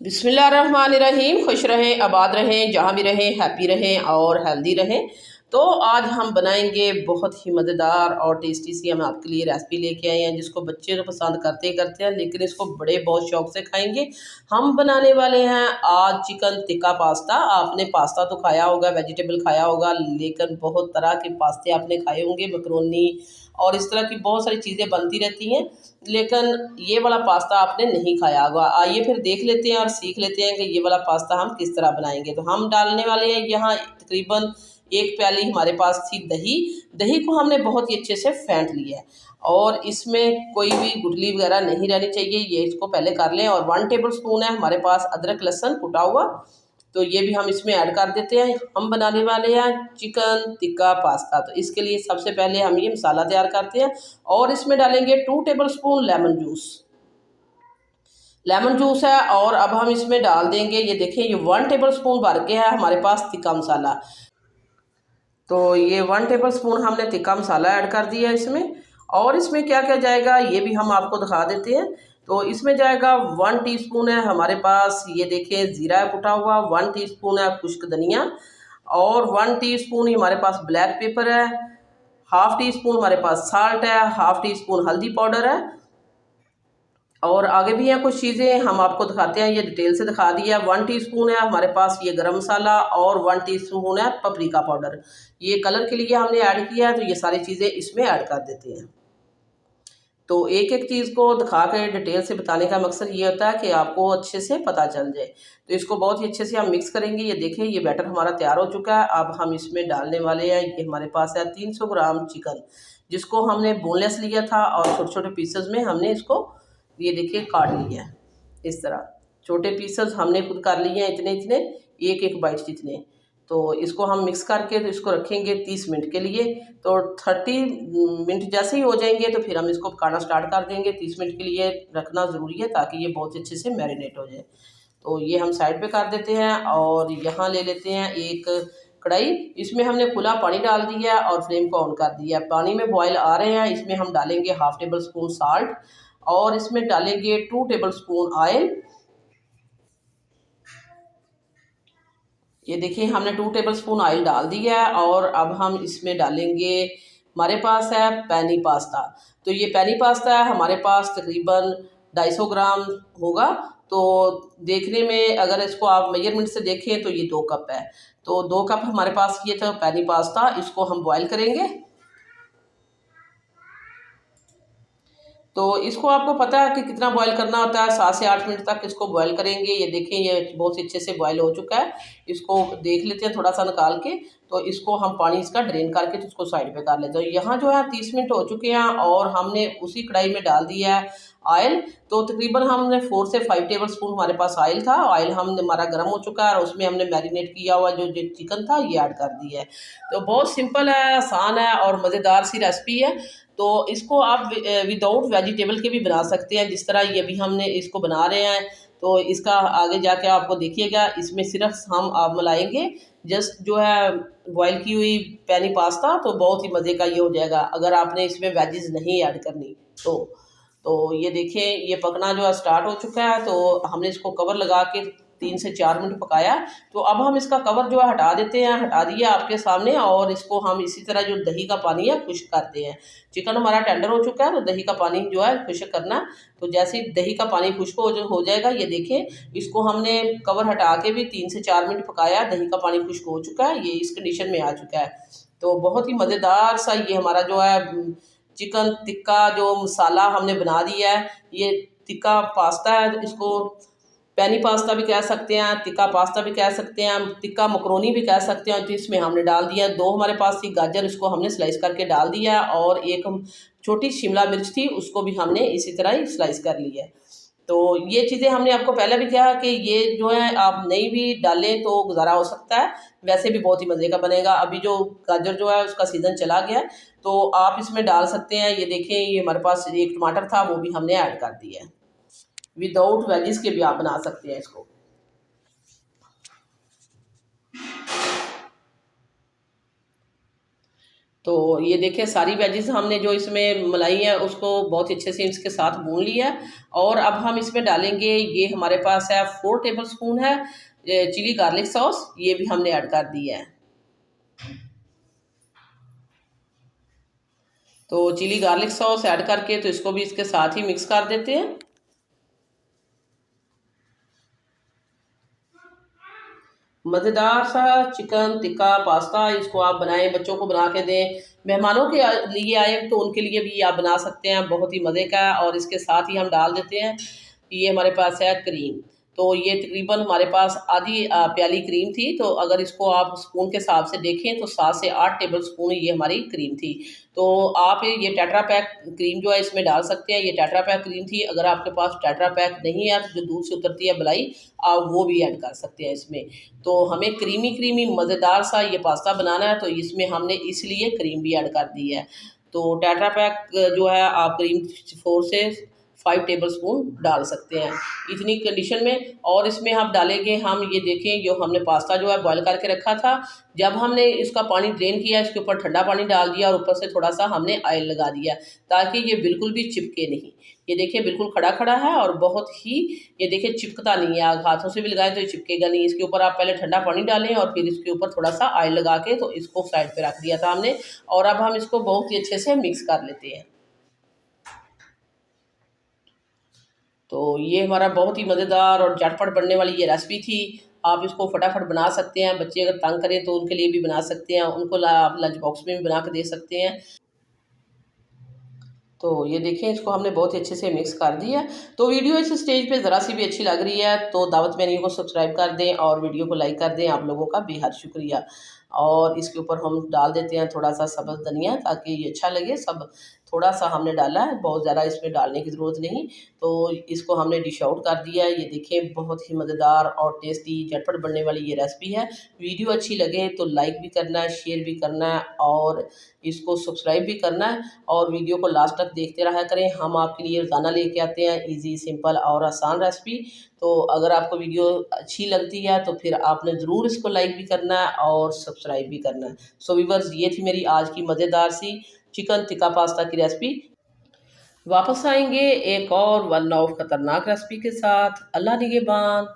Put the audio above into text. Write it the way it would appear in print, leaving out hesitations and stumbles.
बिस्मिल्लाहिर्रहमानिर्रहीम। खुश रहें, आबाद रहें, जहाँ भी रहें हैप्पी रहें और हेल्दी रहें। तो आज हम बनाएंगे बहुत ही मज़ेदार और टेस्टी सी हम आपके लिए रेसिपी लेके आए हैं, जिसको बच्चे तो पसंद करते ही करते हैं, लेकिन इसको बड़े बहुत शौक से खाएंगे। हम बनाने वाले हैं आज चिकन टिक्का पास्ता। आपने पास्ता तो खाया होगा, वेजिटेबल खाया होगा, लेकिन बहुत तरह के पास्ते आपने खाए होंगे, मकरोनी और इस तरह की बहुत सारी चीज़ें बनती रहती हैं, लेकिन ये वाला पास्ता आपने नहीं खाया होगा। आइए फिर देख लेते हैं और सीख लेते हैं कि ये वाला पास्ता हम किस तरह बनाएंगे। तो हम डालने वाले हैं यहाँ तकरीबन एक प्याली हमारे पास थी दही। दही को हमने बहुत ही अच्छे से फेंट लिया है और इसमें कोई भी गुठली वगैरह नहीं रहनी चाहिए, ये इसको पहले कर लें। और 1 टेबल स्पून है हमारे पास अदरक लहसुन कुटा हुआ, तो ये भी हम इसमें ऐड कर देते हैं। हम बनाने वाले हैं चिकन टिक्का पास्ता, तो इसके लिए सबसे पहले हम ये मसाला तैयार करते हैं और इसमें डालेंगे 2 टेबल स्पून लेमन जूस है। और अब हम इसमें डाल देंगे, ये देखें ये 1 टेबल स्पून भर के है हमारे पास तिक्का मसाला। तो ये 1 टेबल स्पून हमने तिक्का मसाला ऐड कर दिया इसमें। और इसमें क्या क्या जाएगा ये भी हम आपको दिखा देते हैं। तो इसमें जाएगा 1 टीस्पून है हमारे पास, ये देखें ज़ीरा कुटा हुआ, 1 टीस्पून है खुश्क धनिया और 1 टीस्पून ही हमारे पास ब्लैक पेपर है, हाफ़ टी स्पून हमारे पास साल्ट है, हाफ़ टी स्पून हल्दी पाउडर है। और आगे भी हैं कुछ चीज़ें हम आपको दिखाते हैं, ये डिटेल से दिखा दिया। 1 टीस्पून है हमारे पास ये गरम मसाला और 1 टीस्पून है पपरिका पाउडर, ये कलर के लिए हमने ऐड किया है। तो ये सारी चीज़ें इसमें ऐड कर देते हैं। तो एक एक चीज़ को दिखा के डिटेल से बताने का मकसद ये होता है कि आपको अच्छे से पता चल जाए। तो इसको बहुत ही अच्छे से हम मिक्स करेंगे। ये देखें ये बैटर हमारा तैयार हो चुका है। अब हम इसमें डालने वाले हैं, ये हमारे पास है 300 ग्राम चिकन, जिसको हमने बोनलेस लिया था और छोटे छोटे पीसेस में हमने इसको ये देखिए काट लिया है। इस तरह छोटे पीसेस हमने खुद कर लिए हैं, इतने इतने एक एक बाइट जितने। तो इसको हम मिक्स करके तो इसको रखेंगे 30 मिनट के लिए। तो 30 मिनट जैसे ही हो जाएंगे तो फिर हम इसको पकाना स्टार्ट कर देंगे। 30 मिनट के लिए रखना ज़रूरी है ताकि ये बहुत अच्छे से मैरिनेट हो जाए। तो ये हम साइड पे कर देते हैं और यहाँ ले लेते हैं एक कढ़ाई। इसमें हमने खुला पानी डाल दिया और फ्लेम को ऑन कर दिया। पानी में बॉयल आ रहे हैं, इसमें हम डालेंगे हाफ़ टेबल स्पून साल्ट और इसमें डालेंगे 2 टेबल स्पून ऑयल। ये देखिए हमने 2 टेबल स्पून ऑयल डाल दिया है और अब हम इसमें डालेंगे, हमारे पास है पैनी पास्ता। तो ये पैनी पास्ता है हमारे पास तकरीबन 250 ग्राम होगा। तो देखने में अगर इसको आप मेजरमेंट से देखें तो ये 2 कप है। तो 2 कप हमारे पास ये था पैनी पास्ता, इसको हम बॉयल करेंगे। तो इसको आपको पता है कि कितना बॉयल करना होता है, 7 से 8 मिनट तक इसको बॉयल करेंगे। ये देखें ये बहुत अच्छे से बॉयल हो चुका है। इसको देख लेते हैं थोड़ा सा निकाल के। तो इसको हम पानी इसका ड्रेन करके तो इसको साइड पे कर लेते हैं। यहाँ जो है 30 मिनट हो चुके हैं और हमने उसी कढ़ाई में डाल दिया है ऑयल। तो तकरीबन हमने 4 से 5 टेबल स्पून हमारे पास ऑयल था। ऑयल हमारा गर्म हो चुका है और उसमें हमने मैरिनेट किया हुआ जो चिकन था ये ऐड कर दिया है। तो बहुत सिंपल है, आसान है और मज़ेदार सी रेसिपी है। तो इसको आप विदाउट वेजिटेबल के भी बना सकते हैं, जिस तरह ये भी हमने इसको बना रहे हैं। तो इसका आगे जाके आपको देखिएगा, इसमें सिर्फ हम आप मिलाएंगे जस्ट जो है बॉयल की हुई पैनी पास्ता। तो बहुत ही मज़े का ये हो जाएगा अगर आपने इसमें वेजिस नहीं ऐड करनी तो ये देखें ये पकना जो है स्टार्ट हो चुका है। तो हमने इसको कवर लगा के 3 से 4 मिनट पकाया। तो अब हम इसका कवर जो है हटा देते हैं, हटा दिया आपके सामने। और इसको हम इसी तरह जो दही का पानी है खुश्क करते हैं। चिकन हमारा टेंडर हो चुका है तो दही का पानी जो है खुश्क करना। तो जैसे ही दही का पानी खुश्क हो जाएगा, ये देखें इसको हमने कवर हटा के भी 3 से 4 मिनट पकाया, दही का पानी खुश्क हो चुका है, ये इस कंडीशन में आ चुका है। तो बहुत ही मज़ेदार सा ये हमारा जो है चिकन टिक्का जो मसाला हमने बना दिया है, ये टिक्का पास्ता है। इसको पैनी पास्ता भी कह सकते हैं, टिक्का पास्ता भी कह सकते हैं, टिक्का मकरोनी भी कह सकते हैं। तो इसमें हमने डाल दिया 2 हमारे पास थी गाजर, इसको हमने स्लाइस करके डाल दिया। और एक छोटी शिमला मिर्च थी, उसको भी हमने इसी तरह ही स्लाइस कर लिया। तो ये चीज़ें हमने आपको पहले भी कहा कि ये जो है आप नहीं भी डालें तो गुजारा हो सकता है, वैसे भी बहुत ही मज़े का बनेगा। अभी जो गाजर जो है उसका सीज़न चला गया है तो आप इसमें डाल सकते हैं। ये देखें ये हमारे पास एक टमाटर था, वो भी हमने ऐड कर दिया है। विदाउट वेजिस के भी आप बना सकते हैं इसको। तो ये देखिए सारी वेजेस हमने जो इसमें मलाई है उसको बहुत अच्छे से इसके साथ भून लिया। और अब हम इसमें डालेंगे, ये हमारे पास है 4 टेबल स्पून है चिली गार्लिक सॉस, ये भी हमने ऐड कर दिया है। तो चिली गार्लिक सॉस ऐड करके तो इसको भी इसके साथ ही मिक्स कर देते हैं। मज़ेदार सा चिकन टिक्का पास्ता, इसको आप बनाएं, बच्चों को बना के दें, मेहमानों के लिए आए तो उनके लिए भी आप बना सकते हैं, बहुत ही मज़े का। और इसके साथ ही हम डाल देते हैं, ये हमारे पास है क्रीम। तो ये तकरीबन हमारे पास आधी प्याली क्रीम थी। तो अगर इसको आप स्पून के हिसाब से देखें तो 7 से 8 टेबल स्पून ये हमारी क्रीम थी। तो आप ये टेट्रा पैक क्रीम जो है इसमें डाल सकते हैं, ये टेट्रा पैक क्रीम थी। अगर आपके पास टेट्रा पैक नहीं है तो जो दूध से उतरती है मलाई, आप वो भी ऐड कर सकते हैं इसमें। तो हमें क्रीमी क्रीमी मज़ेदार सा ये पास्ता बनाना है, तो इसमें हमने इसलिए क्रीम भी ऐड कर दी है। तो टेट्रा पैक जो है आप क्रीम 4 से 5 टेबल स्पून डाल सकते हैं इतनी कंडीशन में। और इसमें हम डालेंगे, हम ये देखें जो हमने पास्ता जो है बॉयल करके रखा था, जब हमने इसका पानी ड्रेन किया इसके ऊपर ठंडा पानी डाल दिया और ऊपर से थोड़ा सा हमने ऑयल लगा दिया ताकि ये बिल्कुल भी चिपके नहीं। ये देखिए बिल्कुल खड़ा खड़ा है और बहुत ही, ये देखिए चिपकता नहीं है, आप हाथों से भी लगाएं तो ये चिपकेगा नहीं। इसके ऊपर आप पहले ठंडा पानी डालें और फिर इसके ऊपर थोड़ा सा ऑयल लगा के तो इसको साइड पे रख दिया था हमने। और अब हम इसको बहुत ही अच्छे से मिक्स कर लेते हैं। तो ये हमारा बहुत ही मज़ेदार और झटपट बनने वाली ये रेसिपी थी। आप इसको फटाफट बना सकते हैं, बच्चे अगर तंग करें तो उनके लिए भी बना सकते हैं, उनको आप लंच बॉक्स में भी बना के दे सकते हैं। तो ये देखें इसको हमने बहुत ही अच्छे से मिक्स कर दिया। तो वीडियो इस स्टेज पे ज़रा सी भी अच्छी लग रही है तो दावत मेन्यू को सब्सक्राइब कर दें और वीडियो को लाइक कर दें, आप लोगों का बेहद शुक्रिया। और इसके ऊपर हम डाल देते हैं थोड़ा सा सब्ज़ धनिया ताकि ये अच्छा लगे। सब थोड़ा सा हमने डाला है, बहुत ज़्यादा इसमें डालने की ज़रूरत नहीं। तो इसको हमने डिश आउट कर दिया है। ये देखें बहुत ही मज़ेदार और टेस्टी झटपट बनने वाली ये रेसिपी है। वीडियो अच्छी लगे तो लाइक भी करना है, शेयर भी करना है और इसको सब्सक्राइब भी करना है। और वीडियो को लास्ट तक देखते रहा करें, हम आपके लिए रोज़ाना लेके आते हैं ईज़ी, सिंपल और आसान रेसिपी। तो अगर आपको वीडियो अच्छी लगती है तो फिर आपने ज़रूर इसको लाइक भी करना है और सब्सक्राइब भी करना है। सो व्यूअर्स, ये थी मेरी आज की मज़ेदार सी चिकन टिक्का पास्ता की रेसिपी। वापस आएंगे एक और वन ऑफ खतरनाक रेसिपी के साथ। अल्लाह निगहबान।